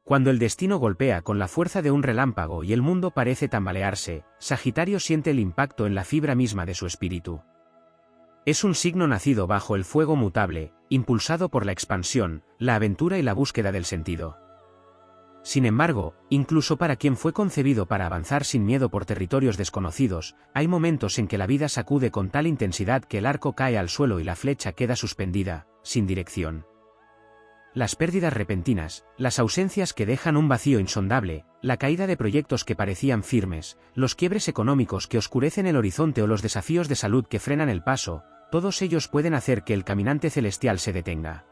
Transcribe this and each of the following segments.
Cuando el destino golpea con la fuerza de un relámpago y el mundo parece tambalearse, Sagitario siente el impacto en la fibra misma de su espíritu. Es un signo nacido bajo el fuego mutable, impulsado por la expansión, la aventura y la búsqueda del sentido. Sin embargo, incluso para quien fue concebido para avanzar sin miedo por territorios desconocidos, hay momentos en que la vida sacude con tal intensidad que el arco cae al suelo y la flecha queda suspendida, sin dirección. Las pérdidas repentinas, las ausencias que dejan un vacío insondable, la caída de proyectos que parecían firmes, los quiebres económicos que oscurecen el horizonte o los desafíos de salud que frenan el paso, todos ellos pueden hacer que el caminante celestial se detenga.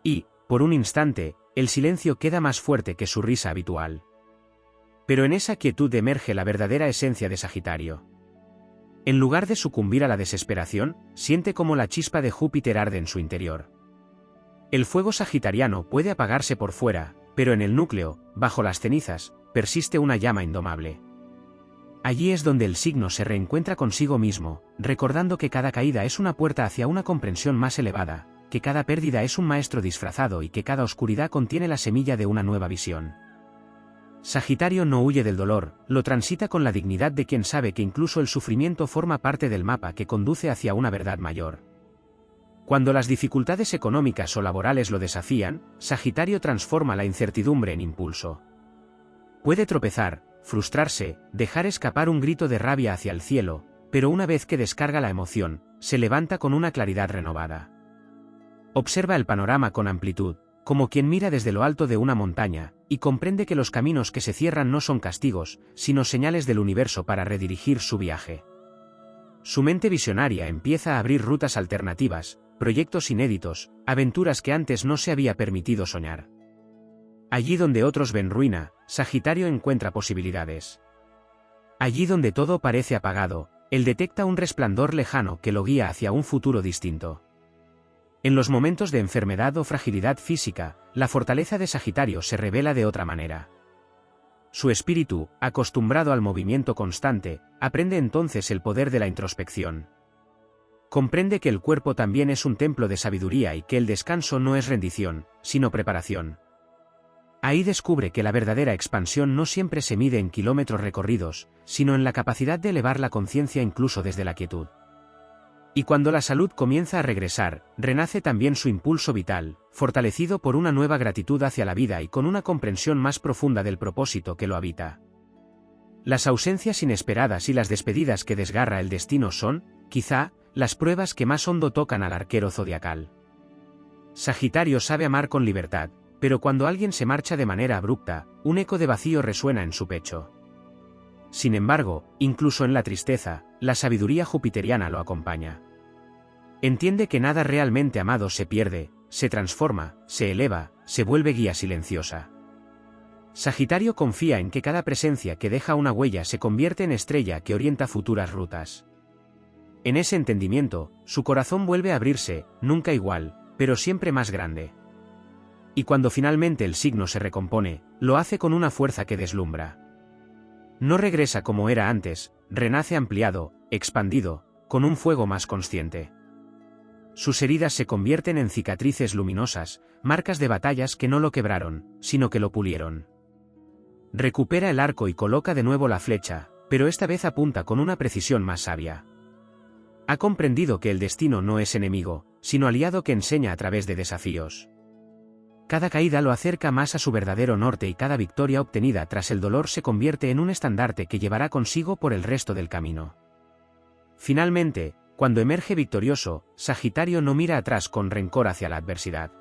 Y, por un instante, el silencio queda más fuerte que su risa habitual. Pero en esa quietud emerge la verdadera esencia de Sagitario. En lugar de sucumbir a la desesperación, siente como la chispa de Júpiter arde en su interior. El fuego sagitariano puede apagarse por fuera, pero en el núcleo, bajo las cenizas, persiste una llama indomable. Allí es donde el signo se reencuentra consigo mismo, recordando que cada caída es una puerta hacia una comprensión más elevada, que cada pérdida es un maestro disfrazado y que cada oscuridad contiene la semilla de una nueva visión. Sagitario no huye del dolor, lo transita con la dignidad de quien sabe que incluso el sufrimiento forma parte del mapa que conduce hacia una verdad mayor. Cuando las dificultades económicas o laborales lo desafían, Sagitario transforma la incertidumbre en impulso. Puede tropezar, frustrarse, dejar escapar un grito de rabia hacia el cielo, pero una vez que descarga la emoción, se levanta con una claridad renovada. Observa el panorama con amplitud, como quien mira desde lo alto de una montaña, y comprende que los caminos que se cierran no son castigos, sino señales del universo para redirigir su viaje. Su mente visionaria empieza a abrir rutas alternativas, proyectos inéditos, aventuras que antes no se había permitido soñar. Allí donde otros ven ruina, Sagitario encuentra posibilidades. Allí donde todo parece apagado, él detecta un resplandor lejano que lo guía hacia un futuro distinto. En los momentos de enfermedad o fragilidad física, la fortaleza de Sagitario se revela de otra manera. Su espíritu, acostumbrado al movimiento constante, aprende entonces el poder de la introspección. Comprende que el cuerpo también es un templo de sabiduría y que el descanso no es rendición, sino preparación. Ahí descubre que la verdadera expansión no siempre se mide en kilómetros recorridos, sino en la capacidad de elevar la conciencia incluso desde la quietud. Y cuando la salud comienza a regresar, renace también su impulso vital, fortalecido por una nueva gratitud hacia la vida y con una comprensión más profunda del propósito que lo habita. Las ausencias inesperadas y las despedidas que desgarra el destino son, quizá, las pruebas que más hondo tocan al arquero zodiacal. Sagitario sabe amar con libertad, pero cuando alguien se marcha de manera abrupta, un eco de vacío resuena en su pecho. Sin embargo, incluso en la tristeza, la sabiduría jupiteriana lo acompaña. Entiende que nada realmente amado se pierde, se transforma, se eleva, se vuelve guía silenciosa. Sagitario confía en que cada presencia que deja una huella se convierte en estrella que orienta futuras rutas. En ese entendimiento, su corazón vuelve a abrirse, nunca igual, pero siempre más grande. Y cuando finalmente el signo se recompone, lo hace con una fuerza que deslumbra. No regresa como era antes, renace ampliado, expandido, con un fuego más consciente. Sus heridas se convierten en cicatrices luminosas, marcas de batallas que no lo quebraron, sino que lo pulieron. Recupera el arco y coloca de nuevo la flecha, pero esta vez apunta con una precisión más sabia. Ha comprendido que el destino no es enemigo, sino aliado que enseña a través de desafíos. Cada caída lo acerca más a su verdadero norte y cada victoria obtenida tras el dolor se convierte en un estandarte que llevará consigo por el resto del camino. Finalmente, cuando emerge victorioso, Sagitario no mira atrás con rencor hacia la adversidad.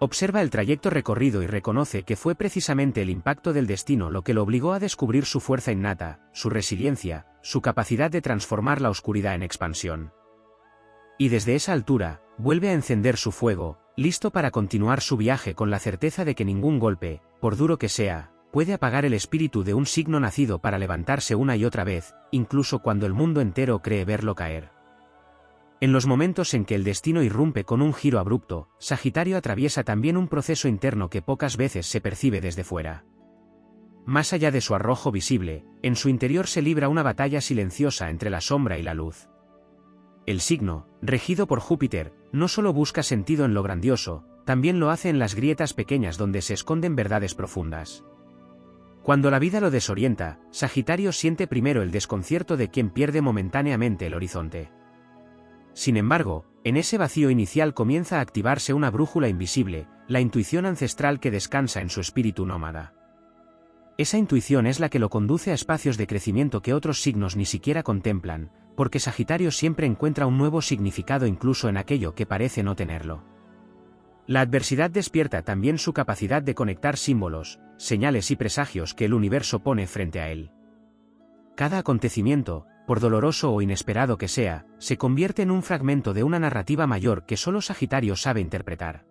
Observa el trayecto recorrido y reconoce que fue precisamente el impacto del destino lo que lo obligó a descubrir su fuerza innata, su resiliencia, su capacidad de transformar la oscuridad en expansión. Y desde esa altura, vuelve a encender su fuego, listo para continuar su viaje con la certeza de que ningún golpe, por duro que sea, puede apagar el espíritu de un signo nacido para levantarse una y otra vez, incluso cuando el mundo entero cree verlo caer. En los momentos en que el destino irrumpe con un giro abrupto, Sagitario atraviesa también un proceso interno que pocas veces se percibe desde fuera. Más allá de su arrojo visible, en su interior se libra una batalla silenciosa entre la sombra y la luz. El signo, regido por Júpiter, no solo busca sentido en lo grandioso, también lo hace en las grietas pequeñas donde se esconden verdades profundas. Cuando la vida lo desorienta, Sagitario siente primero el desconcierto de quien pierde momentáneamente el horizonte. Sin embargo, en ese vacío inicial comienza a activarse una brújula invisible, la intuición ancestral que descansa en su espíritu nómada. Esa intuición es la que lo conduce a espacios de crecimiento que otros signos ni siquiera contemplan, porque Sagitario siempre encuentra un nuevo significado incluso en aquello que parece no tenerlo. La adversidad despierta también su capacidad de conectar símbolos, señales y presagios que el universo pone frente a él. Cada acontecimiento, por doloroso o inesperado que sea, se convierte en un fragmento de una narrativa mayor que solo Sagitario sabe interpretar.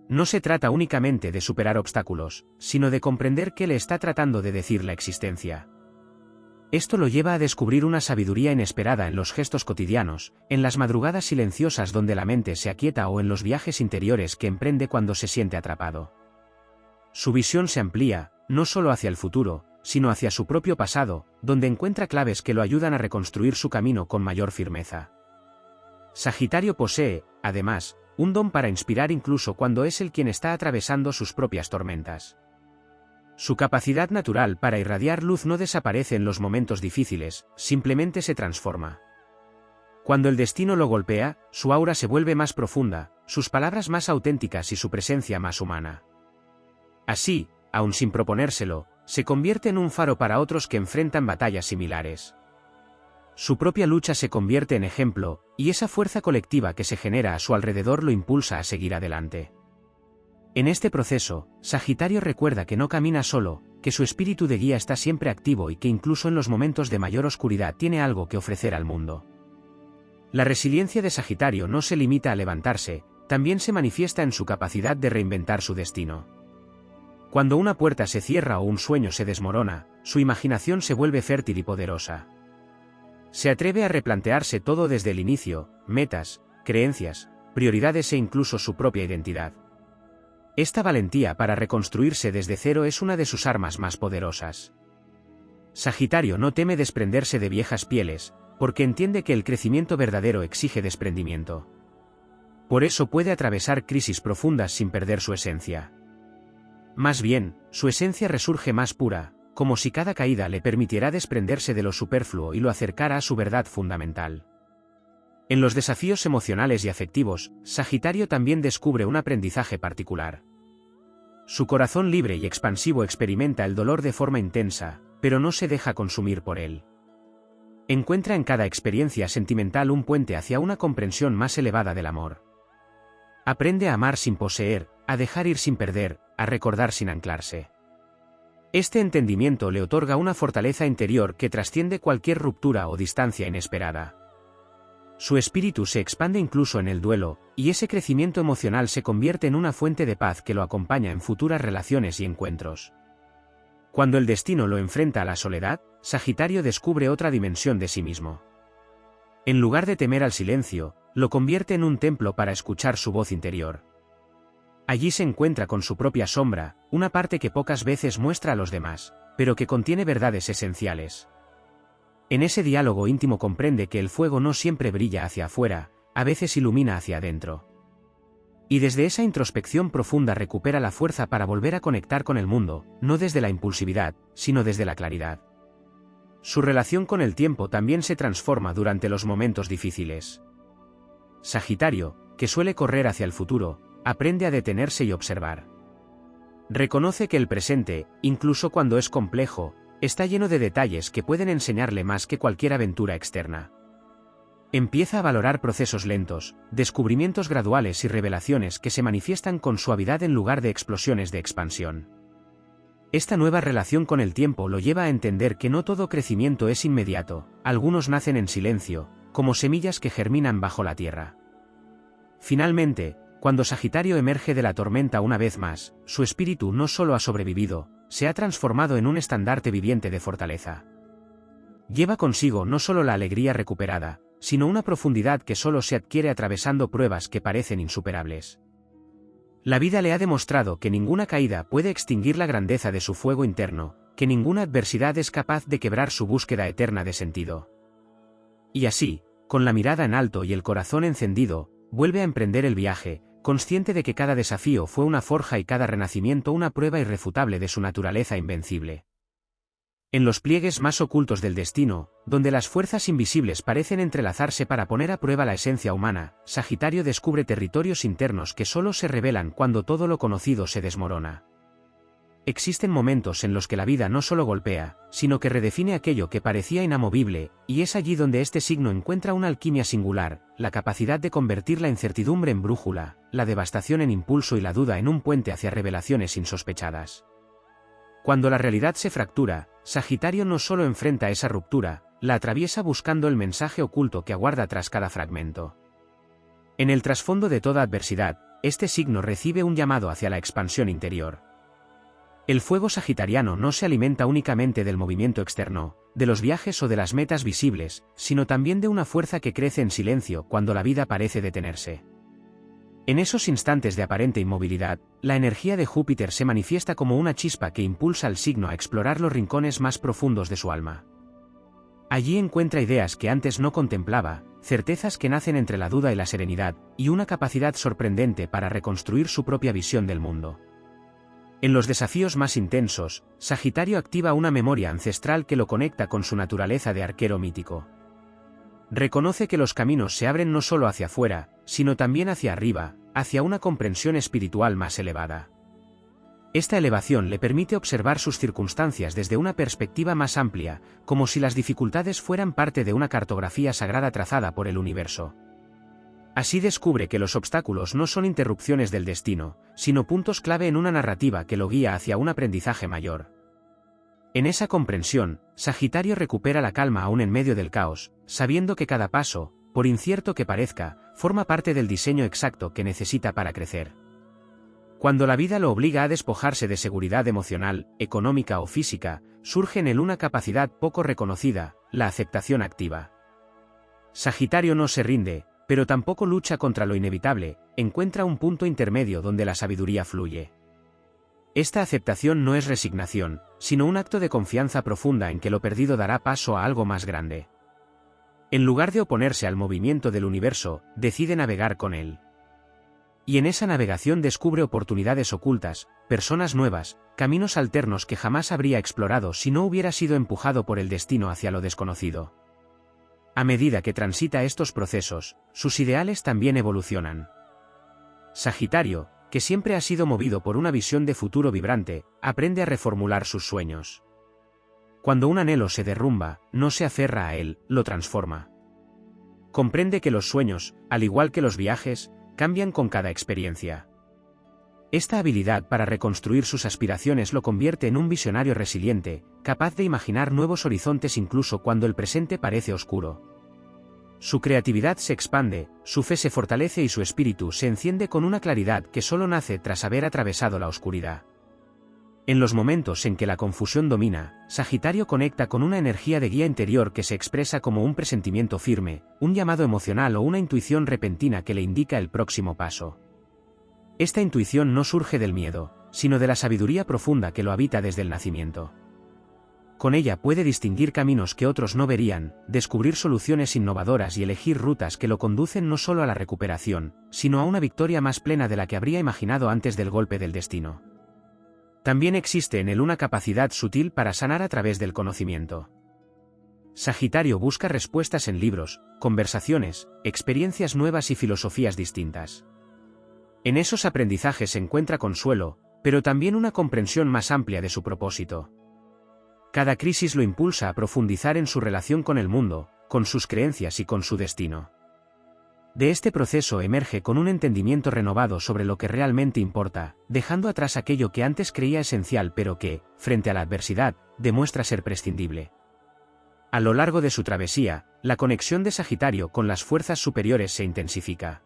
No se trata únicamente de superar obstáculos, sino de comprender qué le está tratando de decir la existencia. Esto lo lleva a descubrir una sabiduría inesperada en los gestos cotidianos, en las madrugadas silenciosas donde la mente se aquieta o en los viajes interiores que emprende cuando se siente atrapado. Su visión se amplía, no solo hacia el futuro, sino hacia su propio pasado, donde encuentra claves que lo ayudan a reconstruir su camino con mayor firmeza. Sagitario posee, además, un don para inspirar incluso cuando es él quien está atravesando sus propias tormentas. Su capacidad natural para irradiar luz no desaparece en los momentos difíciles, simplemente se transforma. Cuando el destino lo golpea, su aura se vuelve más profunda, sus palabras más auténticas y su presencia más humana. Así, aun sin proponérselo, se convierte en un faro para otros que enfrentan batallas similares. Su propia lucha se convierte en ejemplo, y esa fuerza colectiva que se genera a su alrededor lo impulsa a seguir adelante. En este proceso, Sagitario recuerda que no camina solo, que su espíritu de guía está siempre activo y que incluso en los momentos de mayor oscuridad tiene algo que ofrecer al mundo. La resiliencia de Sagitario no se limita a levantarse, también se manifiesta en su capacidad de reinventar su destino. Cuando una puerta se cierra o un sueño se desmorona, su imaginación se vuelve fértil y poderosa. Se atreve a replantearse todo desde el inicio, metas, creencias, prioridades e incluso su propia identidad. Esta valentía para reconstruirse desde cero es una de sus armas más poderosas. Sagitario no teme desprenderse de viejas pieles, porque entiende que el crecimiento verdadero exige desprendimiento. Por eso puede atravesar crisis profundas sin perder su esencia. Más bien, su esencia resurge más pura, como si cada caída le permitiera desprenderse de lo superfluo y lo acercara a su verdad fundamental. En los desafíos emocionales y afectivos, Sagitario también descubre un aprendizaje particular. Su corazón libre y expansivo experimenta el dolor de forma intensa, pero no se deja consumir por él. Encuentra en cada experiencia sentimental un puente hacia una comprensión más elevada del amor. Aprende a amar sin poseer, a dejar ir sin perder, a recordar sin anclarse. Este entendimiento le otorga una fortaleza interior que trasciende cualquier ruptura o distancia inesperada. Su espíritu se expande incluso en el duelo, y ese crecimiento emocional se convierte en una fuente de paz que lo acompaña en futuras relaciones y encuentros. Cuando el destino lo enfrenta a la soledad, Sagitario descubre otra dimensión de sí mismo. En lugar de temer al silencio, lo convierte en un templo para escuchar su voz interior. Allí se encuentra con su propia sombra, una parte que pocas veces muestra a los demás, pero que contiene verdades esenciales. En ese diálogo íntimo comprende que el fuego no siempre brilla hacia afuera, a veces ilumina hacia adentro. Y desde esa introspección profunda recupera la fuerza para volver a conectar con el mundo, no desde la impulsividad, sino desde la claridad. Su relación con el tiempo también se transforma durante los momentos difíciles. Sagitario, que suele correr hacia el futuro, aprende a detenerse y observar. Reconoce que el presente, incluso cuando es complejo, está lleno de detalles que pueden enseñarle más que cualquier aventura externa. Empieza a valorar procesos lentos, descubrimientos graduales y revelaciones que se manifiestan con suavidad en lugar de explosiones de expansión. Esta nueva relación con el tiempo lo lleva a entender que no todo crecimiento es inmediato, algunos nacen en silencio, como semillas que germinan bajo la tierra. Finalmente, cuando Sagitario emerge de la tormenta una vez más, su espíritu no solo ha sobrevivido, se ha transformado en un estandarte viviente de fortaleza. Lleva consigo no solo la alegría recuperada, sino una profundidad que solo se adquiere atravesando pruebas que parecen insuperables. La vida le ha demostrado que ninguna caída puede extinguir la grandeza de su fuego interno, que ninguna adversidad es capaz de quebrar su búsqueda eterna de sentido. Y así, con la mirada en alto y el corazón encendido, vuelve a emprender el viaje, consciente de que cada desafío fue una forja y cada renacimiento una prueba irrefutable de su naturaleza invencible. En los pliegues más ocultos del destino, donde las fuerzas invisibles parecen entrelazarse para poner a prueba la esencia humana, Sagitario descubre territorios internos que solo se revelan cuando todo lo conocido se desmorona. Existen momentos en los que la vida no solo golpea, sino que redefine aquello que parecía inamovible, y es allí donde este signo encuentra una alquimia singular, la capacidad de convertir la incertidumbre en brújula, la devastación en impulso y la duda en un puente hacia revelaciones insospechadas. Cuando la realidad se fractura, Sagitario no solo enfrenta esa ruptura, la atraviesa buscando el mensaje oculto que aguarda tras cada fragmento. En el trasfondo de toda adversidad, este signo recibe un llamado hacia la expansión interior. El fuego sagitariano no se alimenta únicamente del movimiento externo, de los viajes o de las metas visibles, sino también de una fuerza que crece en silencio cuando la vida parece detenerse. En esos instantes de aparente inmovilidad, la energía de Júpiter se manifiesta como una chispa que impulsa al signo a explorar los rincones más profundos de su alma. Allí encuentra ideas que antes no contemplaba, certezas que nacen entre la duda y la serenidad, y una capacidad sorprendente para reconstruir su propia visión del mundo. En los desafíos más intensos, Sagitario activa una memoria ancestral que lo conecta con su naturaleza de arquero mítico. Reconoce que los caminos se abren no solo hacia afuera, sino también hacia arriba, hacia una comprensión espiritual más elevada. Esta elevación le permite observar sus circunstancias desde una perspectiva más amplia, como si las dificultades fueran parte de una cartografía sagrada trazada por el universo. Así descubre que los obstáculos no son interrupciones del destino, sino puntos clave en una narrativa que lo guía hacia un aprendizaje mayor. En esa comprensión, Sagitario recupera la calma aún en medio del caos, sabiendo que cada paso, por incierto que parezca, forma parte del diseño exacto que necesita para crecer. Cuando la vida lo obliga a despojarse de seguridad emocional, económica o física, surge en él una capacidad poco reconocida, la aceptación activa. Sagitario no se rinde, pero tampoco lucha contra lo inevitable, encuentra un punto intermedio donde la sabiduría fluye. Esta aceptación no es resignación, sino un acto de confianza profunda en que lo perdido dará paso a algo más grande. En lugar de oponerse al movimiento del universo, decide navegar con él. Y en esa navegación descubre oportunidades ocultas, personas nuevas, caminos alternos que jamás habría explorado si no hubiera sido empujado por el destino hacia lo desconocido. A medida que transita estos procesos, sus ideales también evolucionan. Sagitario, que siempre ha sido movido por una visión de futuro vibrante, aprende a reformular sus sueños. Cuando un anhelo se derrumba, no se aferra a él, lo transforma. Comprende que los sueños, al igual que los viajes, cambian con cada experiencia. Esta habilidad para reconstruir sus aspiraciones lo convierte en un visionario resiliente, capaz de imaginar nuevos horizontes incluso cuando el presente parece oscuro. Su creatividad se expande, su fe se fortalece y su espíritu se enciende con una claridad que solo nace tras haber atravesado la oscuridad. En los momentos en que la confusión domina, Sagitario conecta con una energía de guía interior que se expresa como un presentimiento firme, un llamado emocional o una intuición repentina que le indica el próximo paso. Esta intuición no surge del miedo, sino de la sabiduría profunda que lo habita desde el nacimiento. Con ella puede distinguir caminos que otros no verían, descubrir soluciones innovadoras y elegir rutas que lo conducen no solo a la recuperación, sino a una victoria más plena de la que habría imaginado antes del golpe del destino. También existe en él una capacidad sutil para sanar a través del conocimiento. Sagitario busca respuestas en libros, conversaciones, experiencias nuevas y filosofías distintas. En esos aprendizajes encuentra consuelo, pero también una comprensión más amplia de su propósito. Cada crisis lo impulsa a profundizar en su relación con el mundo, con sus creencias y con su destino. De este proceso emerge con un entendimiento renovado sobre lo que realmente importa, dejando atrás aquello que antes creía esencial pero que, frente a la adversidad, demuestra ser prescindible. A lo largo de su travesía, la conexión de Sagitario con las fuerzas superiores se intensifica.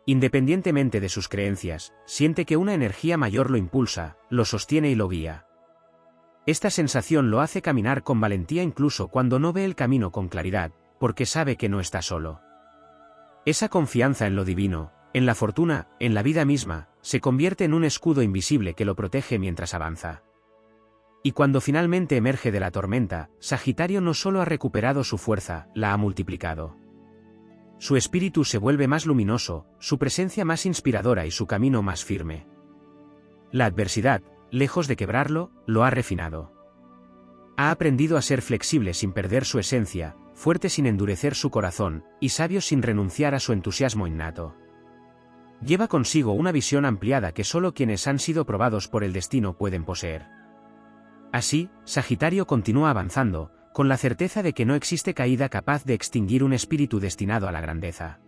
Independientemente de sus creencias, siente que una energía mayor lo impulsa, lo sostiene y lo guía. Esta sensación lo hace caminar con valentía incluso cuando no ve el camino con claridad, porque sabe que no está solo. Esa confianza en lo divino, en la fortuna, en la vida misma, se convierte en un escudo invisible que lo protege mientras avanza. Y cuando finalmente emerge de la tormenta, Sagitario no solo ha recuperado su fuerza, la ha multiplicado. Su espíritu se vuelve más luminoso, su presencia más inspiradora y su camino más firme. La adversidad, lejos de quebrarlo, lo ha refinado. Ha aprendido a ser flexible sin perder su esencia, fuerte sin endurecer su corazón, y sabio sin renunciar a su entusiasmo innato. Lleva consigo una visión ampliada que solo quienes han sido probados por el destino pueden poseer. Así, Sagitario continúa avanzando, con la certeza de que no existe caída capaz de extinguir un espíritu destinado a la grandeza.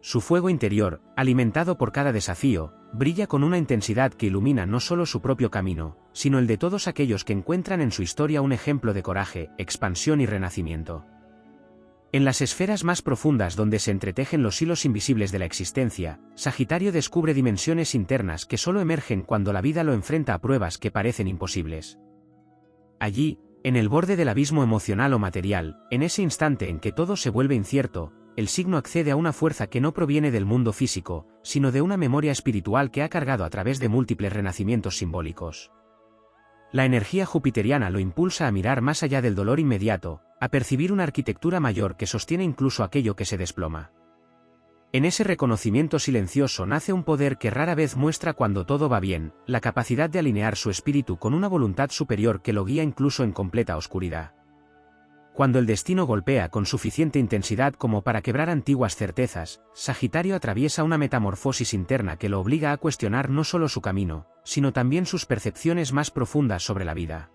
Su fuego interior, alimentado por cada desafío, brilla con una intensidad que ilumina no solo su propio camino, sino el de todos aquellos que encuentran en su historia un ejemplo de coraje, expansión y renacimiento. En las esferas más profundas donde se entretejen los hilos invisibles de la existencia, Sagitario descubre dimensiones internas que solo emergen cuando la vida lo enfrenta a pruebas que parecen imposibles. Allí, en el borde del abismo emocional o material, en ese instante en que todo se vuelve incierto, el signo accede a una fuerza que no proviene del mundo físico, sino de una memoria espiritual que ha cargado a través de múltiples renacimientos simbólicos. La energía jupiteriana lo impulsa a mirar más allá del dolor inmediato, a percibir una arquitectura mayor que sostiene incluso aquello que se desploma. En ese reconocimiento silencioso nace un poder que rara vez muestra cuando todo va bien, la capacidad de alinear su espíritu con una voluntad superior que lo guía incluso en completa oscuridad. Cuando el destino golpea con suficiente intensidad como para quebrar antiguas certezas, Sagitario atraviesa una metamorfosis interna que lo obliga a cuestionar no solo su camino, sino también sus percepciones más profundas sobre la vida.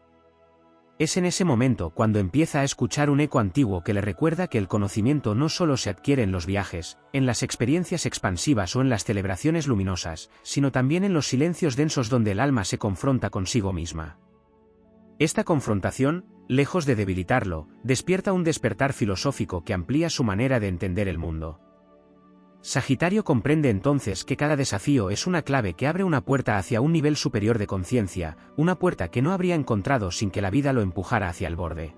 Es en ese momento cuando empieza a escuchar un eco antiguo que le recuerda que el conocimiento no solo se adquiere en los viajes, en las experiencias expansivas o en las celebraciones luminosas, sino también en los silencios densos donde el alma se confronta consigo misma. Esta confrontación, lejos de debilitarlo, despierta un despertar filosófico que amplía su manera de entender el mundo. Sagitario comprende entonces que cada desafío es una clave que abre una puerta hacia un nivel superior de conciencia, una puerta que no habría encontrado sin que la vida lo empujara hacia el borde.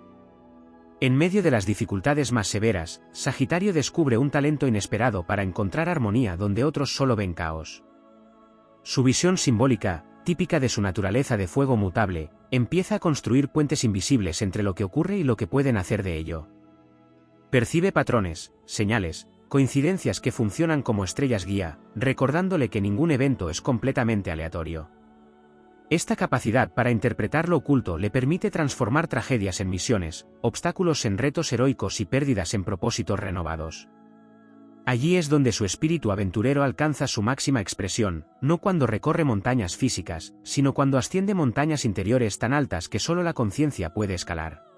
En medio de las dificultades más severas, Sagitario descubre un talento inesperado para encontrar armonía donde otros solo ven caos. Su visión simbólica, típica de su naturaleza de fuego mutable, empieza a construir puentes invisibles entre lo que ocurre y lo que pueden hacer de ello. Percibe patrones, señales, coincidencias que funcionan como estrellas guía, recordándole que ningún evento es completamente aleatorio. Esta capacidad para interpretar lo oculto le permite transformar tragedias en misiones, obstáculos en retos heroicos y pérdidas en propósitos renovados. Allí es donde su espíritu aventurero alcanza su máxima expresión, no cuando recorre montañas físicas, sino cuando asciende montañas interiores tan altas que solo la conciencia puede escalar.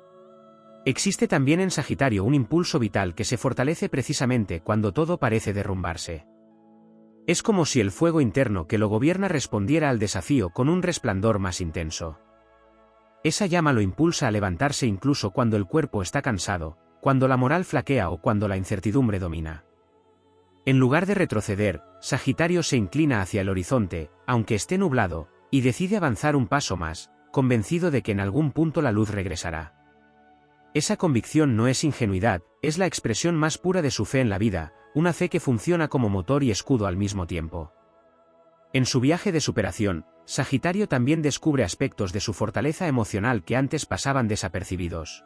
Existe también en Sagitario un impulso vital que se fortalece precisamente cuando todo parece derrumbarse. Es como si el fuego interno que lo gobierna respondiera al desafío con un resplandor más intenso. Esa llama lo impulsa a levantarse incluso cuando el cuerpo está cansado, cuando la moral flaquea o cuando la incertidumbre domina. En lugar de retroceder, Sagitario se inclina hacia el horizonte, aunque esté nublado, y decide avanzar un paso más, convencido de que en algún punto la luz regresará. Esa convicción no es ingenuidad, es la expresión más pura de su fe en la vida, una fe que funciona como motor y escudo al mismo tiempo. En su viaje de superación, Sagitario también descubre aspectos de su fortaleza emocional que antes pasaban desapercibidos.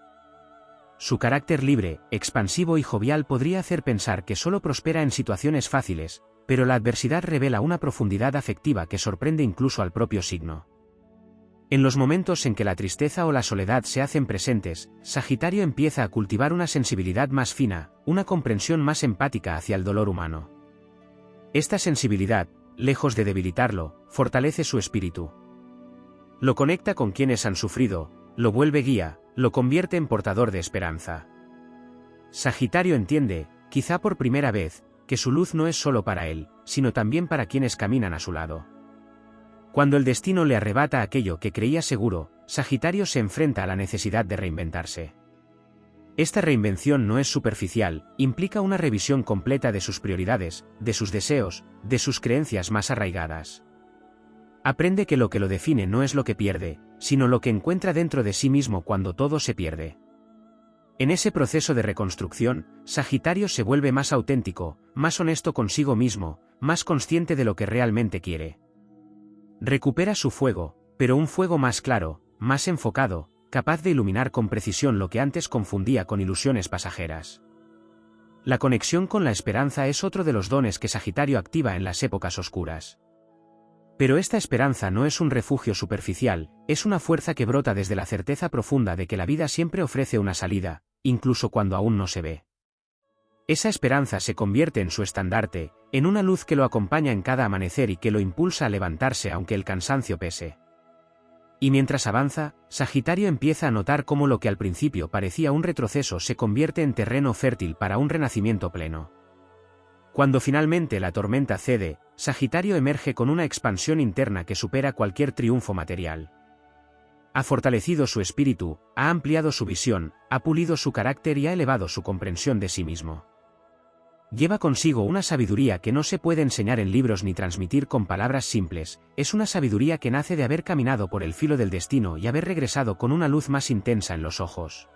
Su carácter libre, expansivo y jovial podría hacer pensar que solo prospera en situaciones fáciles, pero la adversidad revela una profundidad afectiva que sorprende incluso al propio signo. En los momentos en que la tristeza o la soledad se hacen presentes, Sagitario empieza a cultivar una sensibilidad más fina, una comprensión más empática hacia el dolor humano. Esta sensibilidad, lejos de debilitarlo, fortalece su espíritu. Lo conecta con quienes han sufrido, lo vuelve guía, lo convierte en portador de esperanza. Sagitario entiende, quizá por primera vez, que su luz no es solo para él, sino también para quienes caminan a su lado. Cuando el destino le arrebata aquello que creía seguro, Sagitario se enfrenta a la necesidad de reinventarse. Esta reinvención no es superficial, implica una revisión completa de sus prioridades, de sus deseos, de sus creencias más arraigadas. Aprende que lo define no es lo que pierde, sino lo que encuentra dentro de sí mismo cuando todo se pierde. En ese proceso de reconstrucción, Sagitario se vuelve más auténtico, más honesto consigo mismo, más consciente de lo que realmente quiere. Recupera su fuego, pero un fuego más claro, más enfocado, capaz de iluminar con precisión lo que antes confundía con ilusiones pasajeras. La conexión con la esperanza es otro de los dones que Sagitario activa en las épocas oscuras. Pero esta esperanza no es un refugio superficial, es una fuerza que brota desde la certeza profunda de que la vida siempre ofrece una salida, incluso cuando aún no se ve. Esa esperanza se convierte en su estandarte, en una luz que lo acompaña en cada amanecer y que lo impulsa a levantarse aunque el cansancio pese. Y mientras avanza, Sagitario empieza a notar cómo lo que al principio parecía un retroceso se convierte en terreno fértil para un renacimiento pleno. Cuando finalmente la tormenta cede, Sagitario emerge con una expansión interna que supera cualquier triunfo material. Ha fortalecido su espíritu, ha ampliado su visión, ha pulido su carácter y ha elevado su comprensión de sí mismo. Lleva consigo una sabiduría que no se puede enseñar en libros ni transmitir con palabras simples, es una sabiduría que nace de haber caminado por el filo del destino y haber regresado con una luz más intensa en los ojos.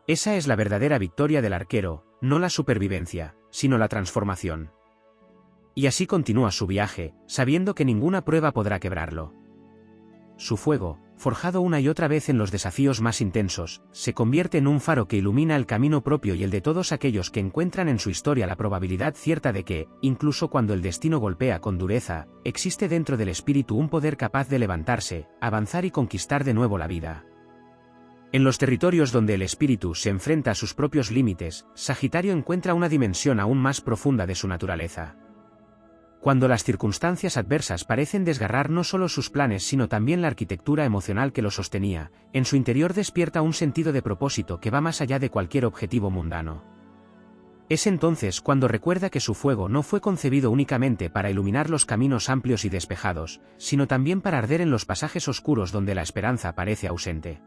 Esa es la verdadera victoria del arquero, no la supervivencia, sino la transformación. Y así continúa su viaje, sabiendo que ninguna prueba podrá quebrarlo. Su fuego, forjado una y otra vez en los desafíos más intensos, se convierte en un faro que ilumina el camino propio y el de todos aquellos que encuentran en su historia la probabilidad cierta de que, incluso cuando el destino golpea con dureza, existe dentro del espíritu un poder capaz de levantarse, avanzar y conquistar de nuevo la vida. En los territorios donde el espíritu se enfrenta a sus propios límites, Sagitario encuentra una dimensión aún más profunda de su naturaleza. Cuando las circunstancias adversas parecen desgarrar no solo sus planes sino también la arquitectura emocional que lo sostenía, en su interior despierta un sentido de propósito que va más allá de cualquier objetivo mundano. Es entonces cuando recuerda que su fuego no fue concebido únicamente para iluminar los caminos amplios y despejados, sino también para arder en los pasajes oscuros donde la esperanza parece ausente.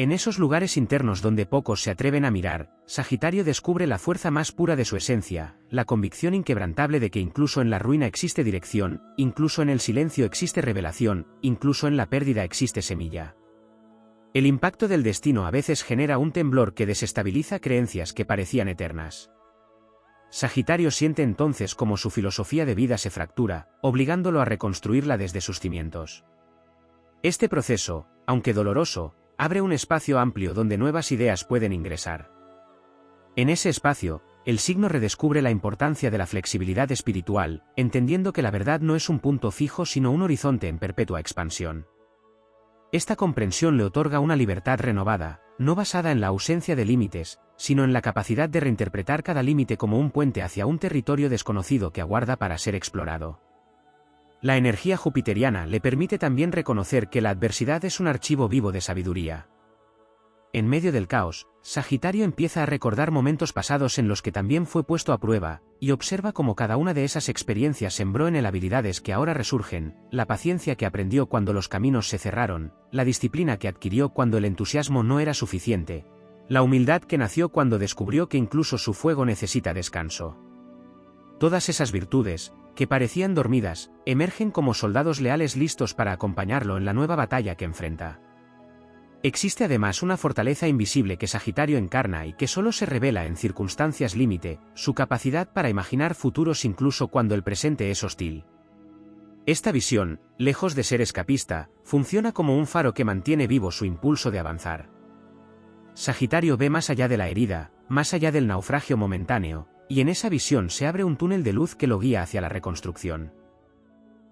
En esos lugares internos donde pocos se atreven a mirar, Sagitario descubre la fuerza más pura de su esencia, la convicción inquebrantable de que incluso en la ruina existe dirección, incluso en el silencio existe revelación, incluso en la pérdida existe semilla. El impacto del destino a veces genera un temblor que desestabiliza creencias que parecían eternas. Sagitario siente entonces cómo su filosofía de vida se fractura, obligándolo a reconstruirla desde sus cimientos. Este proceso, aunque doloroso, abre un espacio amplio donde nuevas ideas pueden ingresar. En ese espacio, el signo redescubre la importancia de la flexibilidad espiritual, entendiendo que la verdad no es un punto fijo sino un horizonte en perpetua expansión. Esta comprensión le otorga una libertad renovada, no basada en la ausencia de límites, sino en la capacidad de reinterpretar cada límite como un puente hacia un territorio desconocido que aguarda para ser explorado. La energía jupiteriana le permite también reconocer que la adversidad es un archivo vivo de sabiduría. En medio del caos, Sagitario empieza a recordar momentos pasados en los que también fue puesto a prueba, y observa cómo cada una de esas experiencias sembró en él habilidades que ahora resurgen, la paciencia que aprendió cuando los caminos se cerraron, la disciplina que adquirió cuando el entusiasmo no era suficiente, la humildad que nació cuando descubrió que incluso su fuego necesita descanso. Todas esas virtudes, que parecían dormidas, emergen como soldados leales listos para acompañarlo en la nueva batalla que enfrenta. Existe además una fortaleza invisible que Sagitario encarna y que solo se revela en circunstancias límite, su capacidad para imaginar futuros incluso cuando el presente es hostil. Esta visión, lejos de ser escapista, funciona como un faro que mantiene vivo su impulso de avanzar. Sagitario ve más allá de la herida, más allá del naufragio momentáneo, y en esa visión se abre un túnel de luz que lo guía hacia la reconstrucción.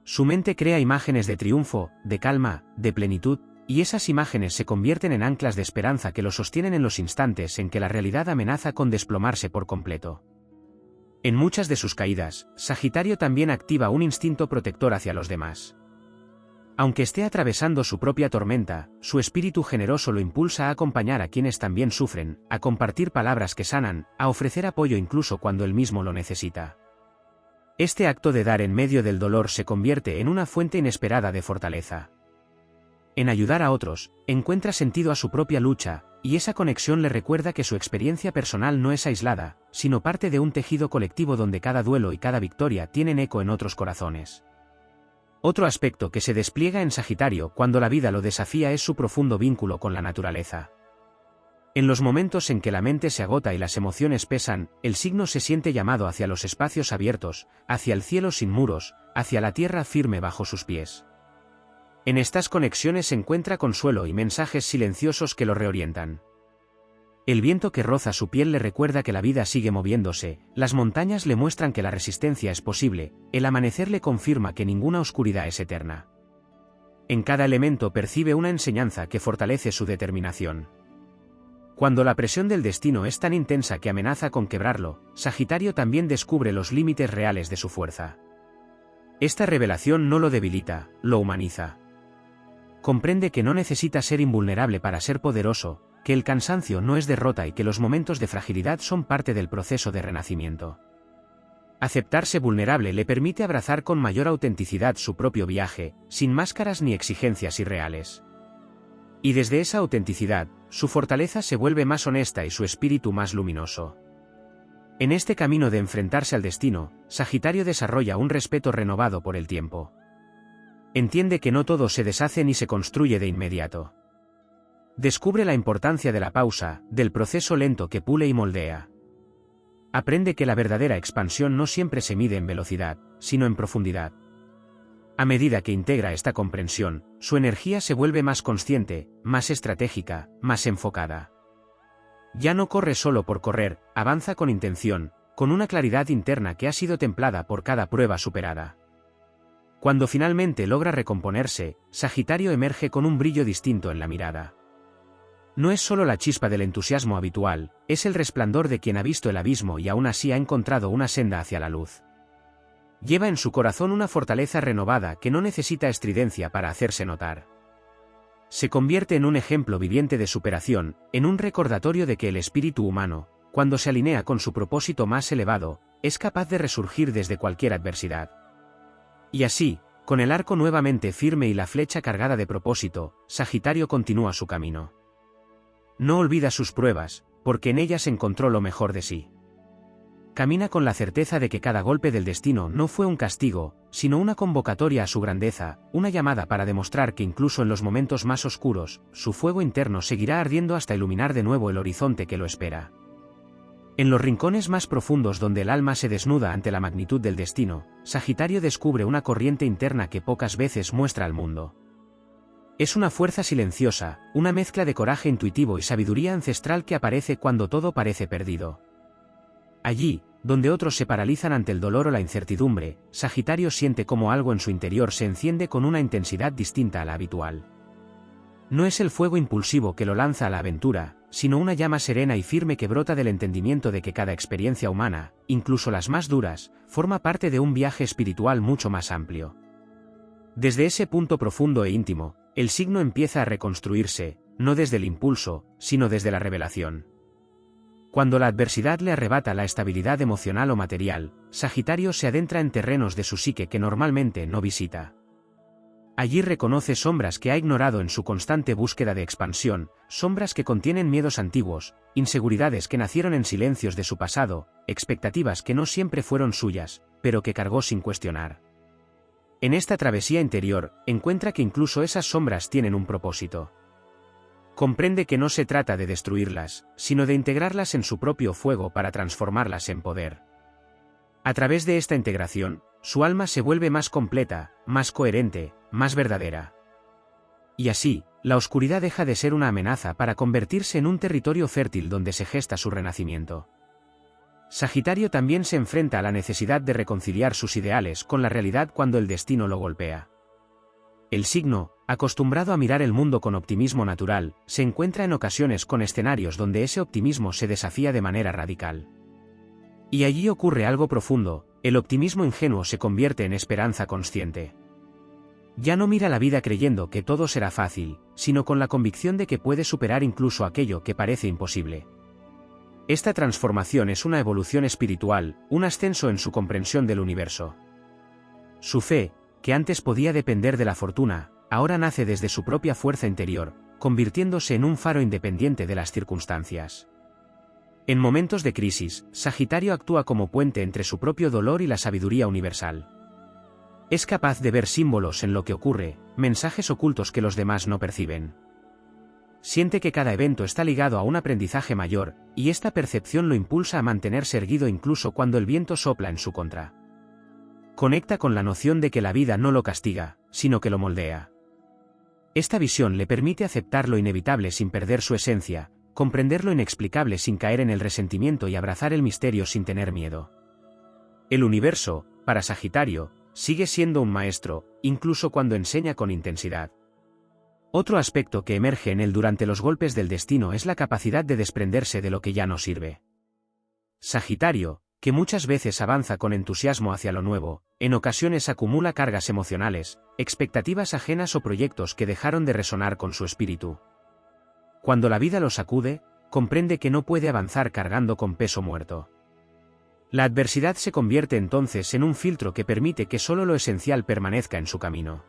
Su mente crea imágenes de triunfo, de calma, de plenitud, y esas imágenes se convierten en anclas de esperanza que lo sostienen en los instantes en que la realidad amenaza con desplomarse por completo. En muchas de sus caídas, Sagitario también activa un instinto protector hacia los demás. Aunque esté atravesando su propia tormenta, su espíritu generoso lo impulsa a acompañar a quienes también sufren, a compartir palabras que sanan, a ofrecer apoyo incluso cuando él mismo lo necesita. Este acto de dar en medio del dolor se convierte en una fuente inesperada de fortaleza. En ayudar a otros, encuentra sentido a su propia lucha, y esa conexión le recuerda que su experiencia personal no es aislada, sino parte de un tejido colectivo donde cada duelo y cada victoria tienen eco en otros corazones. Otro aspecto que se despliega en Sagitario cuando la vida lo desafía es su profundo vínculo con la naturaleza. En los momentos en que la mente se agota y las emociones pesan, el signo se siente llamado hacia los espacios abiertos, hacia el cielo sin muros, hacia la tierra firme bajo sus pies. En estas conexiones se encuentra consuelo y mensajes silenciosos que lo reorientan. El viento que roza su piel le recuerda que la vida sigue moviéndose, las montañas le muestran que la resistencia es posible, el amanecer le confirma que ninguna oscuridad es eterna. En cada elemento percibe una enseñanza que fortalece su determinación. Cuando la presión del destino es tan intensa que amenaza con quebrarlo, Sagitario también descubre los límites reales de su fuerza. Esta revelación no lo debilita, lo humaniza. Comprende que no necesita ser invulnerable para ser poderoso, que el cansancio no es derrota y que los momentos de fragilidad son parte del proceso de renacimiento. Aceptarse vulnerable le permite abrazar con mayor autenticidad su propio viaje, sin máscaras ni exigencias irreales. Y desde esa autenticidad, su fortaleza se vuelve más honesta y su espíritu más luminoso. En este camino de enfrentarse al destino, Sagitario desarrolla un respeto renovado por el tiempo. Entiende que no todo se deshace ni se construye de inmediato. Descubre la importancia de la pausa, del proceso lento que pule y moldea. Aprende que la verdadera expansión no siempre se mide en velocidad, sino en profundidad. A medida que integra esta comprensión, su energía se vuelve más consciente, más estratégica, más enfocada. Ya no corre solo por correr, avanza con intención, con una claridad interna que ha sido templada por cada prueba superada. Cuando finalmente logra recomponerse, Sagitario emerge con un brillo distinto en la mirada. No es solo la chispa del entusiasmo habitual, es el resplandor de quien ha visto el abismo y aún así ha encontrado una senda hacia la luz. Lleva en su corazón una fortaleza renovada que no necesita estridencia para hacerse notar. Se convierte en un ejemplo viviente de superación, en un recordatorio de que el espíritu humano, cuando se alinea con su propósito más elevado, es capaz de resurgir desde cualquier adversidad. Y así, con el arco nuevamente firme y la flecha cargada de propósito, Sagitario continúa su camino. No olvida sus pruebas, porque en ellas encontró lo mejor de sí. Camina con la certeza de que cada golpe del destino no fue un castigo, sino una convocatoria a su grandeza, una llamada para demostrar que incluso en los momentos más oscuros, su fuego interno seguirá ardiendo hasta iluminar de nuevo el horizonte que lo espera. En los rincones más profundos donde el alma se desnuda ante la magnitud del destino, Sagitario descubre una corriente interna que pocas veces muestra al mundo. Es una fuerza silenciosa, una mezcla de coraje intuitivo y sabiduría ancestral que aparece cuando todo parece perdido. Allí, donde otros se paralizan ante el dolor o la incertidumbre, Sagitario siente como algo en su interior se enciende con una intensidad distinta a la habitual. No es el fuego impulsivo que lo lanza a la aventura, sino una llama serena y firme que brota del entendimiento de que cada experiencia humana, incluso las más duras, forma parte de un viaje espiritual mucho más amplio. Desde ese punto profundo e íntimo, el signo empieza a reconstruirse, no desde el impulso, sino desde la revelación. Cuando la adversidad le arrebata la estabilidad emocional o material, Sagitario se adentra en terrenos de su psique que normalmente no visita. Allí reconoce sombras que ha ignorado en su constante búsqueda de expansión, sombras que contienen miedos antiguos, inseguridades que nacieron en silencios de su pasado, expectativas que no siempre fueron suyas, pero que cargó sin cuestionar. En esta travesía interior, encuentra que incluso esas sombras tienen un propósito. Comprende que no se trata de destruirlas, sino de integrarlas en su propio fuego para transformarlas en poder. A través de esta integración, su alma se vuelve más completa, más coherente, más verdadera. Y así, la oscuridad deja de ser una amenaza para convertirse en un territorio fértil donde se gesta su renacimiento. Sagitario también se enfrenta a la necesidad de reconciliar sus ideales con la realidad cuando el destino lo golpea. El signo, acostumbrado a mirar el mundo con optimismo natural, se encuentra en ocasiones con escenarios donde ese optimismo se desafía de manera radical. Y allí ocurre algo profundo, el optimismo ingenuo se convierte en esperanza consciente. Ya no mira la vida creyendo que todo será fácil, sino con la convicción de que puede superar incluso aquello que parece imposible. Esta transformación es una evolución espiritual, un ascenso en su comprensión del universo. Su fe, que antes podía depender de la fortuna, ahora nace desde su propia fuerza interior, convirtiéndose en un faro independiente de las circunstancias. En momentos de crisis, Sagitario actúa como puente entre su propio dolor y la sabiduría universal. Es capaz de ver símbolos en lo que ocurre, mensajes ocultos que los demás no perciben. Siente que cada evento está ligado a un aprendizaje mayor, y esta percepción lo impulsa a mantenerse erguido incluso cuando el viento sopla en su contra. Conecta con la noción de que la vida no lo castiga, sino que lo moldea. Esta visión le permite aceptar lo inevitable sin perder su esencia, comprender lo inexplicable sin caer en el resentimiento y abrazar el misterio sin tener miedo. El universo, para Sagitario, sigue siendo un maestro, incluso cuando enseña con intensidad. Otro aspecto que emerge en él durante los golpes del destino es la capacidad de desprenderse de lo que ya no sirve. Sagitario, que muchas veces avanza con entusiasmo hacia lo nuevo, en ocasiones acumula cargas emocionales, expectativas ajenas o proyectos que dejaron de resonar con su espíritu. Cuando la vida lo sacude, comprende que no puede avanzar cargando con peso muerto. La adversidad se convierte entonces en un filtro que permite que solo lo esencial permanezca en su camino.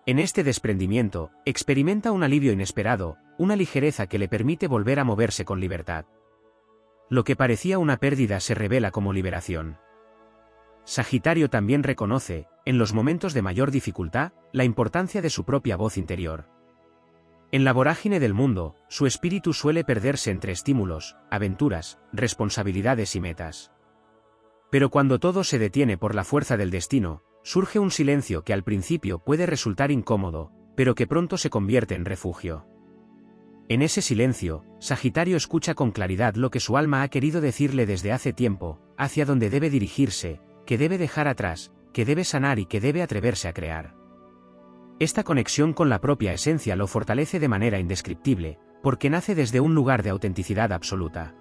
En este desprendimiento, experimenta un alivio inesperado, una ligereza que le permite volver a moverse con libertad. Lo que parecía una pérdida se revela como liberación. Sagitario también reconoce, en los momentos de mayor dificultad, la importancia de su propia voz interior. En la vorágine del mundo, su espíritu suele perderse entre estímulos, aventuras, responsabilidades y metas. Pero cuando todo se detiene por la fuerza del destino, surge un silencio que al principio puede resultar incómodo, pero que pronto se convierte en refugio. En ese silencio, Sagitario escucha con claridad lo que su alma ha querido decirle desde hace tiempo, hacia dónde debe dirigirse, que debe dejar atrás, que debe sanar y que debe atreverse a crear. Esta conexión con la propia esencia lo fortalece de manera indescriptible, porque nace desde un lugar de autenticidad absoluta.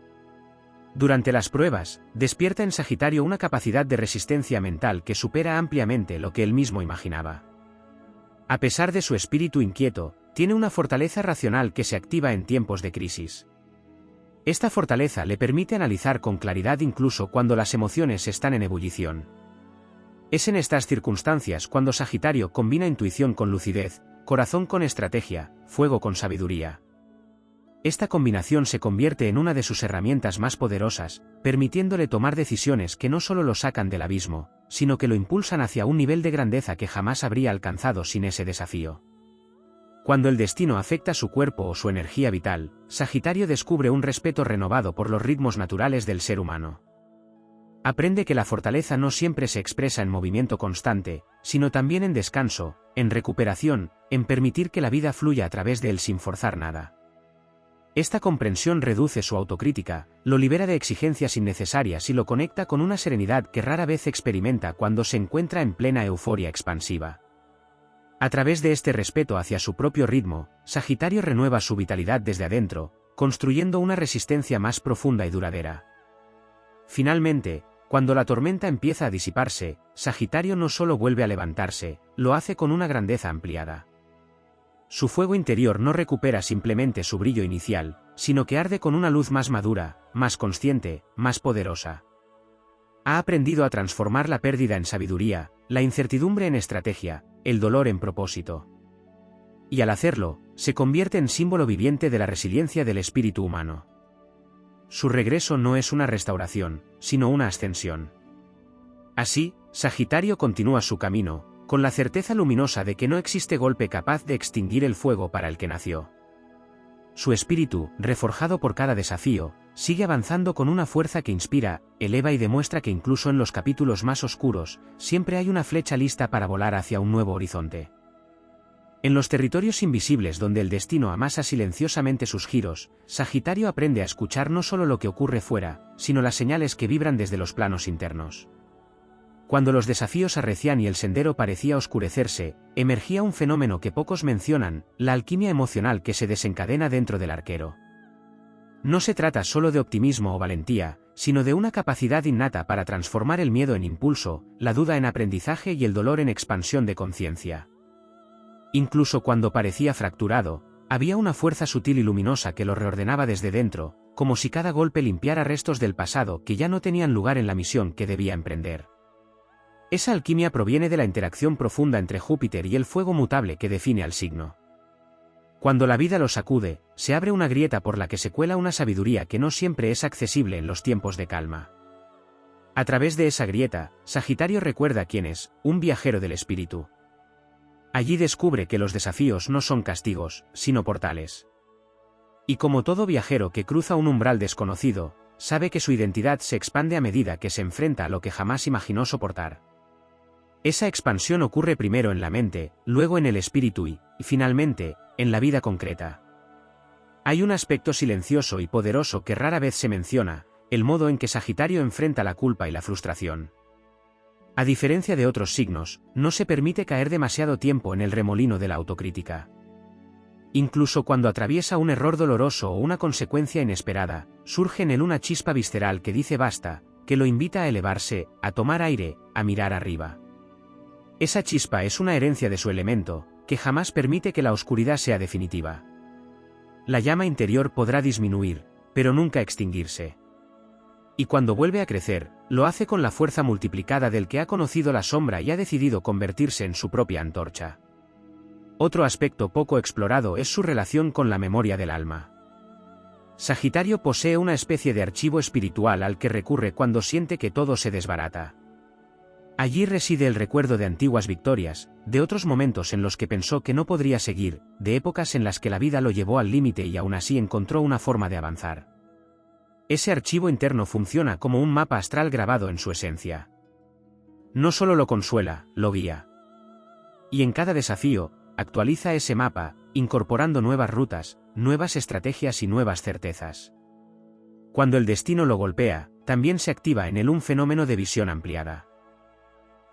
Durante las pruebas, despierta en Sagitario una capacidad de resistencia mental que supera ampliamente lo que él mismo imaginaba. A pesar de su espíritu inquieto, tiene una fortaleza racional que se activa en tiempos de crisis. Esta fortaleza le permite analizar con claridad incluso cuando las emociones están en ebullición. Es en estas circunstancias cuando Sagitario combina intuición con lucidez, corazón con estrategia, fuego con sabiduría. Esta combinación se convierte en una de sus herramientas más poderosas, permitiéndole tomar decisiones que no solo lo sacan del abismo, sino que lo impulsan hacia un nivel de grandeza que jamás habría alcanzado sin ese desafío. Cuando el destino afecta su cuerpo o su energía vital, Sagitario descubre un respeto renovado por los ritmos naturales del ser humano. Aprende que la fortaleza no siempre se expresa en movimiento constante, sino también en descanso, en recuperación, en permitir que la vida fluya a través de él sin forzar nada. Esta comprensión reduce su autocrítica, lo libera de exigencias innecesarias y lo conecta con una serenidad que rara vez experimenta cuando se encuentra en plena euforia expansiva. A través de este respeto hacia su propio ritmo, Sagitario renueva su vitalidad desde adentro, construyendo una resistencia más profunda y duradera. Finalmente, cuando la tormenta empieza a disiparse, Sagitario no solo vuelve a levantarse, lo hace con una grandeza ampliada. Su fuego interior no recupera simplemente su brillo inicial, sino que arde con una luz más madura, más consciente, más poderosa. Ha aprendido a transformar la pérdida en sabiduría, la incertidumbre en estrategia, el dolor en propósito. Y al hacerlo, se convierte en símbolo viviente de la resiliencia del espíritu humano. Su regreso no es una restauración, sino una ascensión. Así, Sagitario continúa su camino, con la certeza luminosa de que no existe golpe capaz de extinguir el fuego para el que nació. Su espíritu, reforjado por cada desafío, sigue avanzando con una fuerza que inspira, eleva y demuestra que incluso en los capítulos más oscuros, siempre hay una flecha lista para volar hacia un nuevo horizonte. En los territorios invisibles donde el destino amasa silenciosamente sus giros, Sagitario aprende a escuchar no solo lo que ocurre fuera, sino las señales que vibran desde los planos internos. Cuando los desafíos arrecían y el sendero parecía oscurecerse, emergía un fenómeno que pocos mencionan, la alquimia emocional que se desencadena dentro del arquero. No se trata solo de optimismo o valentía, sino de una capacidad innata para transformar el miedo en impulso, la duda en aprendizaje y el dolor en expansión de conciencia. Incluso cuando parecía fracturado, había una fuerza sutil y luminosa que lo reordenaba desde dentro, como si cada golpe limpiara restos del pasado que ya no tenían lugar en la misión que debía emprender. Esa alquimia proviene de la interacción profunda entre Júpiter y el fuego mutable que define al signo. Cuando la vida lo sacude, se abre una grieta por la que se cuela una sabiduría que no siempre es accesible en los tiempos de calma. A través de esa grieta, Sagitario recuerda quién es, un viajero del espíritu. Allí descubre que los desafíos no son castigos, sino portales. Y como todo viajero que cruza un umbral desconocido, sabe que su identidad se expande a medida que se enfrenta a lo que jamás imaginó soportar. Esa expansión ocurre primero en la mente, luego en el espíritu y, finalmente, en la vida concreta. Hay un aspecto silencioso y poderoso que rara vez se menciona, el modo en que Sagitario enfrenta la culpa y la frustración. A diferencia de otros signos, no se permite caer demasiado tiempo en el remolino de la autocrítica. Incluso cuando atraviesa un error doloroso o una consecuencia inesperada, surge en él una chispa visceral que dice basta, que lo invita a elevarse, a tomar aire, a mirar arriba. Esa chispa es una herencia de su elemento, que jamás permite que la oscuridad sea definitiva. La llama interior podrá disminuir, pero nunca extinguirse. Y cuando vuelve a crecer, lo hace con la fuerza multiplicada del que ha conocido la sombra y ha decidido convertirse en su propia antorcha. Otro aspecto poco explorado es su relación con la memoria del alma. Sagitario posee una especie de archivo espiritual al que recurre cuando siente que todo se desbarata. Allí reside el recuerdo de antiguas victorias, de otros momentos en los que pensó que no podría seguir, de épocas en las que la vida lo llevó al límite y aún así encontró una forma de avanzar. Ese archivo interno funciona como un mapa astral grabado en su esencia. No solo lo consuela, lo guía. Y en cada desafío, actualiza ese mapa, incorporando nuevas rutas, nuevas estrategias y nuevas certezas. Cuando el destino lo golpea, también se activa en él un fenómeno de visión ampliada.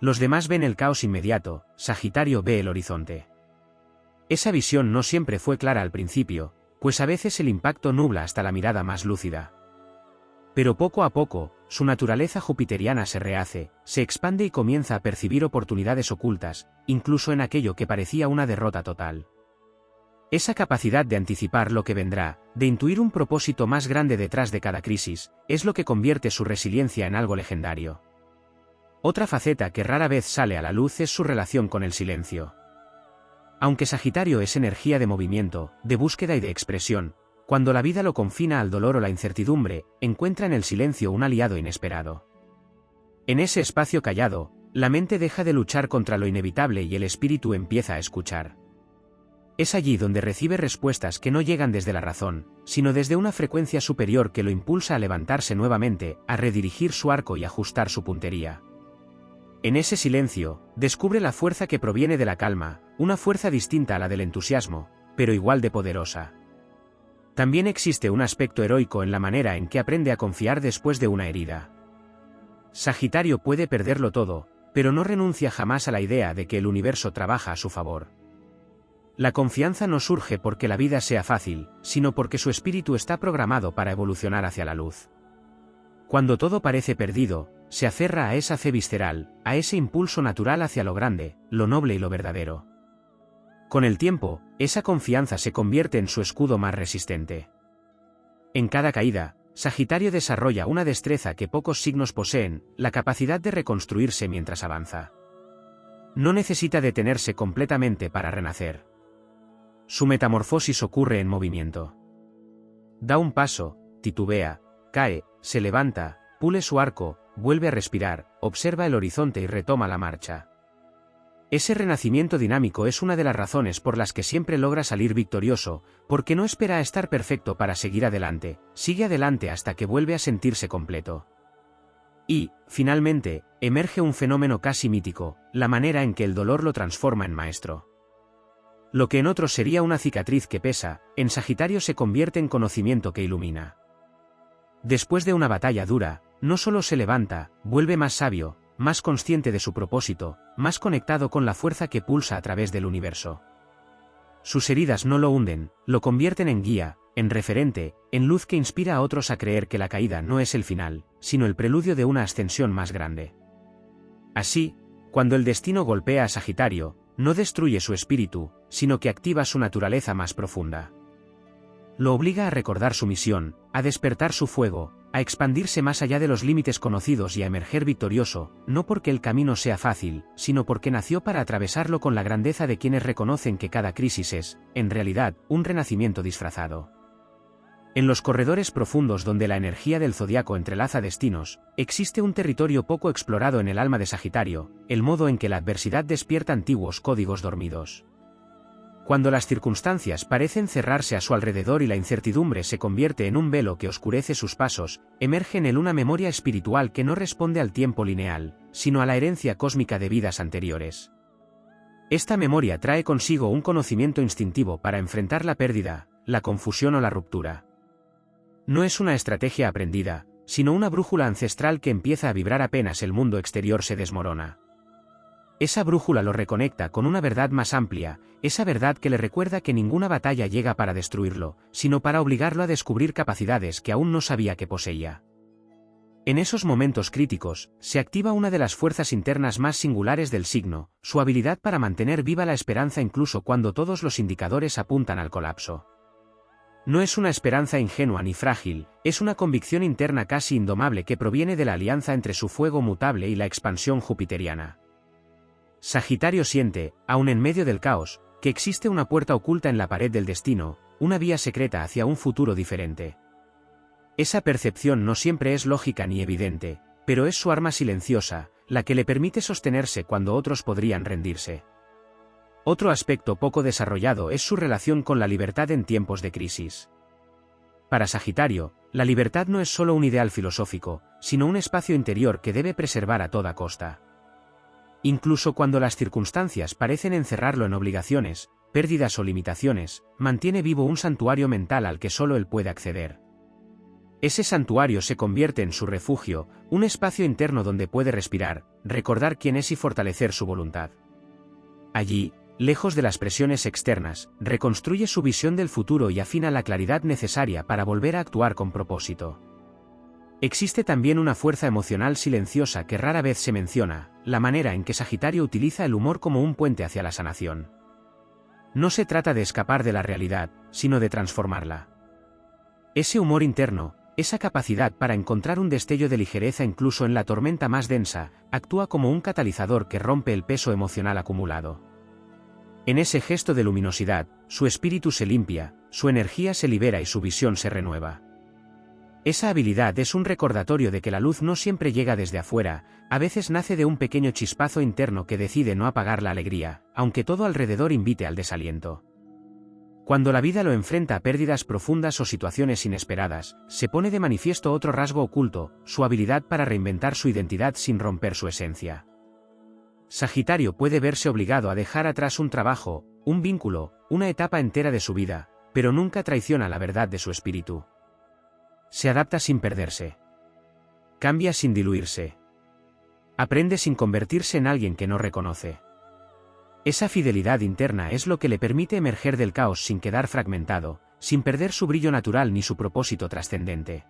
Los demás ven el caos inmediato, Sagitario ve el horizonte. Esa visión no siempre fue clara al principio, pues a veces el impacto nubla hasta la mirada más lúcida. Pero poco a poco, su naturaleza jupiteriana se rehace, se expande y comienza a percibir oportunidades ocultas, incluso en aquello que parecía una derrota total. Esa capacidad de anticipar lo que vendrá, de intuir un propósito más grande detrás de cada crisis, es lo que convierte su resiliencia en algo legendario. Otra faceta que rara vez sale a la luz es su relación con el silencio. Aunque Sagitario es energía de movimiento, de búsqueda y de expresión, cuando la vida lo confina al dolor o la incertidumbre, encuentra en el silencio un aliado inesperado. En ese espacio callado, la mente deja de luchar contra lo inevitable y el espíritu empieza a escuchar. Es allí donde recibe respuestas que no llegan desde la razón, sino desde una frecuencia superior que lo impulsa a levantarse nuevamente, a redirigir su arco y ajustar su puntería. En ese silencio, descubre la fuerza que proviene de la calma, una fuerza distinta a la del entusiasmo, pero igual de poderosa. También existe un aspecto heroico en la manera en que aprende a confiar después de una herida. Sagitario puede perderlo todo, pero no renuncia jamás a la idea de que el universo trabaja a su favor. La confianza no surge porque la vida sea fácil, sino porque su espíritu está programado para evolucionar hacia la luz. Cuando todo parece perdido, se aferra a esa fe visceral, a ese impulso natural hacia lo grande, lo noble y lo verdadero. Con el tiempo, esa confianza se convierte en su escudo más resistente. En cada caída, Sagitario desarrolla una destreza que pocos signos poseen, la capacidad de reconstruirse mientras avanza. No necesita detenerse completamente para renacer. Su metamorfosis ocurre en movimiento. Da un paso, titubea, cae, se levanta, pule su arco, vuelve a respirar, observa el horizonte y retoma la marcha. Ese renacimiento dinámico es una de las razones por las que siempre logra salir victorioso, porque no espera a estar perfecto para seguir adelante, sigue adelante hasta que vuelve a sentirse completo. Y, finalmente, emerge un fenómeno casi mítico, la manera en que el dolor lo transforma en maestro. Lo que en otros sería una cicatriz que pesa, en Sagitario se convierte en conocimiento que ilumina. Después de una batalla dura, no solo se levanta, vuelve más sabio, más consciente de su propósito, más conectado con la fuerza que pulsa a través del universo. Sus heridas no lo hunden, lo convierten en guía, en referente, en luz que inspira a otros a creer que la caída no es el final, sino el preludio de una ascensión más grande. Así, cuando el destino golpea a Sagitario, no destruye su espíritu, sino que activa su naturaleza más profunda. Lo obliga a recordar su misión, a despertar su fuego, a expandirse más allá de los límites conocidos y a emerger victorioso, no porque el camino sea fácil, sino porque nació para atravesarlo con la grandeza de quienes reconocen que cada crisis es, en realidad, un renacimiento disfrazado. En los corredores profundos donde la energía del zodiaco entrelaza destinos, existe un territorio poco explorado en el alma de Sagitario, el modo en que la adversidad despierta antiguos códigos dormidos. Cuando las circunstancias parecen cerrarse a su alrededor y la incertidumbre se convierte en un velo que oscurece sus pasos, emerge en él una memoria espiritual que no responde al tiempo lineal, sino a la herencia cósmica de vidas anteriores. Esta memoria trae consigo un conocimiento instintivo para enfrentar la pérdida, la confusión o la ruptura. No es una estrategia aprendida, sino una brújula ancestral que empieza a vibrar apenas el mundo exterior se desmorona. Esa brújula lo reconecta con una verdad más amplia, esa verdad que le recuerda que ninguna batalla llega para destruirlo, sino para obligarlo a descubrir capacidades que aún no sabía que poseía. En esos momentos críticos, se activa una de las fuerzas internas más singulares del signo, su habilidad para mantener viva la esperanza incluso cuando todos los indicadores apuntan al colapso. No es una esperanza ingenua ni frágil, es una convicción interna casi indomable que proviene de la alianza entre su fuego mutable y la expansión jupiteriana. Sagitario siente, aun en medio del caos, que existe una puerta oculta en la pared del destino, una vía secreta hacia un futuro diferente. Esa percepción no siempre es lógica ni evidente, pero es su arma silenciosa, la que le permite sostenerse cuando otros podrían rendirse. Otro aspecto poco desarrollado es su relación con la libertad en tiempos de crisis. Para Sagitario, la libertad no es solo un ideal filosófico, sino un espacio interior que debe preservar a toda costa. Incluso cuando las circunstancias parecen encerrarlo en obligaciones, pérdidas o limitaciones, mantiene vivo un santuario mental al que solo él puede acceder. Ese santuario se convierte en su refugio, un espacio interno donde puede respirar, recordar quién es y fortalecer su voluntad. Allí, lejos de las presiones externas, reconstruye su visión del futuro y afina la claridad necesaria para volver a actuar con propósito. Existe también una fuerza emocional silenciosa que rara vez se menciona, la manera en que Sagitario utiliza el humor como un puente hacia la sanación. No se trata de escapar de la realidad, sino de transformarla. Ese humor interno, esa capacidad para encontrar un destello de ligereza incluso en la tormenta más densa, actúa como un catalizador que rompe el peso emocional acumulado. En ese gesto de luminosidad, su espíritu se limpia, su energía se libera y su visión se renueva. Esa habilidad es un recordatorio de que la luz no siempre llega desde afuera, a veces nace de un pequeño chispazo interno que decide no apagar la alegría, aunque todo alrededor invite al desaliento. Cuando la vida lo enfrenta a pérdidas profundas o situaciones inesperadas, se pone de manifiesto otro rasgo oculto, su habilidad para reinventar su identidad sin romper su esencia. Sagitario puede verse obligado a dejar atrás un trabajo, un vínculo, una etapa entera de su vida, pero nunca traiciona la verdad de su espíritu. Se adapta sin perderse. Cambia sin diluirse. Aprende sin convertirse en alguien que no reconoce. Esa fidelidad interna es lo que le permite emerger del caos sin quedar fragmentado, sin perder su brillo natural ni su propósito trascendente.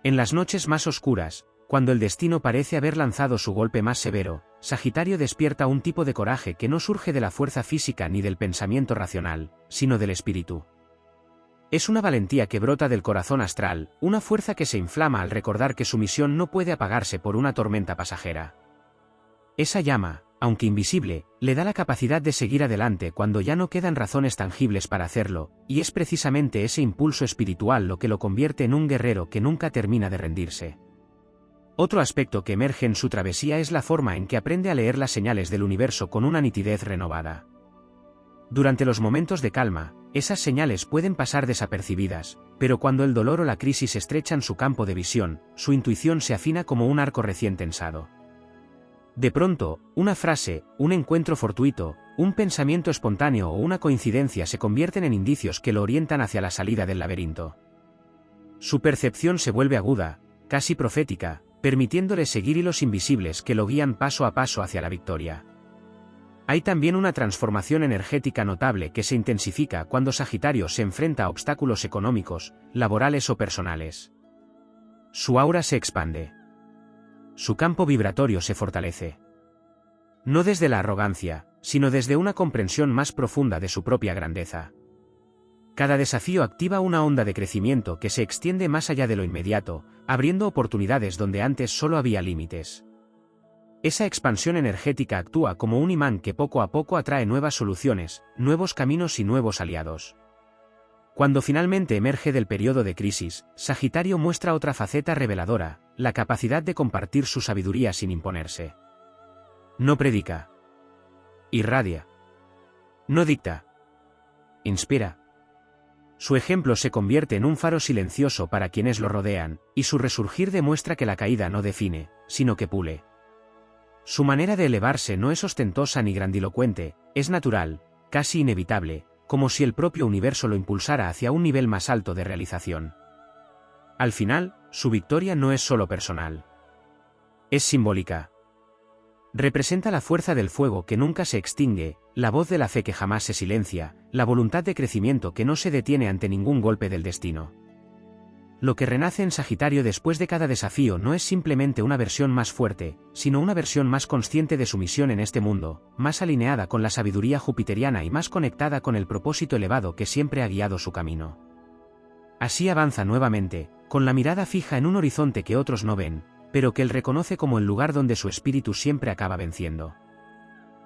En las noches más oscuras, cuando el destino parece haber lanzado su golpe más severo, Sagitario despierta un tipo de coraje que no surge de la fuerza física ni del pensamiento racional, sino del espíritu. Es una valentía que brota del corazón astral, una fuerza que se inflama al recordar que su misión no puede apagarse por una tormenta pasajera. Esa llama, aunque invisible, le da la capacidad de seguir adelante cuando ya no quedan razones tangibles para hacerlo, y es precisamente ese impulso espiritual lo que lo convierte en un guerrero que nunca termina de rendirse. Otro aspecto que emerge en su travesía es la forma en que aprende a leer las señales del universo con una nitidez renovada. Durante los momentos de calma, esas señales pueden pasar desapercibidas, pero cuando el dolor o la crisis estrechan su campo de visión, su intuición se afina como un arco recién tensado. De pronto, una frase, un encuentro fortuito, un pensamiento espontáneo o una coincidencia se convierten en indicios que lo orientan hacia la salida del laberinto. Su percepción se vuelve aguda, casi profética, permitiéndole seguir hilos invisibles que lo guían paso a paso hacia la victoria. Hay también una transformación energética notable que se intensifica cuando Sagitario se enfrenta a obstáculos económicos, laborales o personales. Su aura se expande. Su campo vibratorio se fortalece. No desde la arrogancia, sino desde una comprensión más profunda de su propia grandeza. Cada desafío activa una onda de crecimiento que se extiende más allá de lo inmediato, abriendo oportunidades donde antes solo había límites. Esa expansión energética actúa como un imán que poco a poco atrae nuevas soluciones, nuevos caminos y nuevos aliados. Cuando finalmente emerge del periodo de crisis, Sagitario muestra otra faceta reveladora, la capacidad de compartir su sabiduría sin imponerse. No predica. Irradia. No dicta. Inspira. Su ejemplo se convierte en un faro silencioso para quienes lo rodean, y su resurgir demuestra que la caída no define, sino que pule. Su manera de elevarse no es ostentosa ni grandilocuente, es natural, casi inevitable, como si el propio universo lo impulsara hacia un nivel más alto de realización. Al final, su victoria no es solo personal. Es simbólica. Representa la fuerza del fuego que nunca se extingue, la voz de la fe que jamás se silencia, la voluntad de crecimiento que no se detiene ante ningún golpe del destino. Lo que renace en Sagitario después de cada desafío no es simplemente una versión más fuerte, sino una versión más consciente de su misión en este mundo, más alineada con la sabiduría jupiteriana y más conectada con el propósito elevado que siempre ha guiado su camino. Así avanza nuevamente, con la mirada fija en un horizonte que otros no ven, pero que él reconoce como el lugar donde su espíritu siempre acaba venciendo.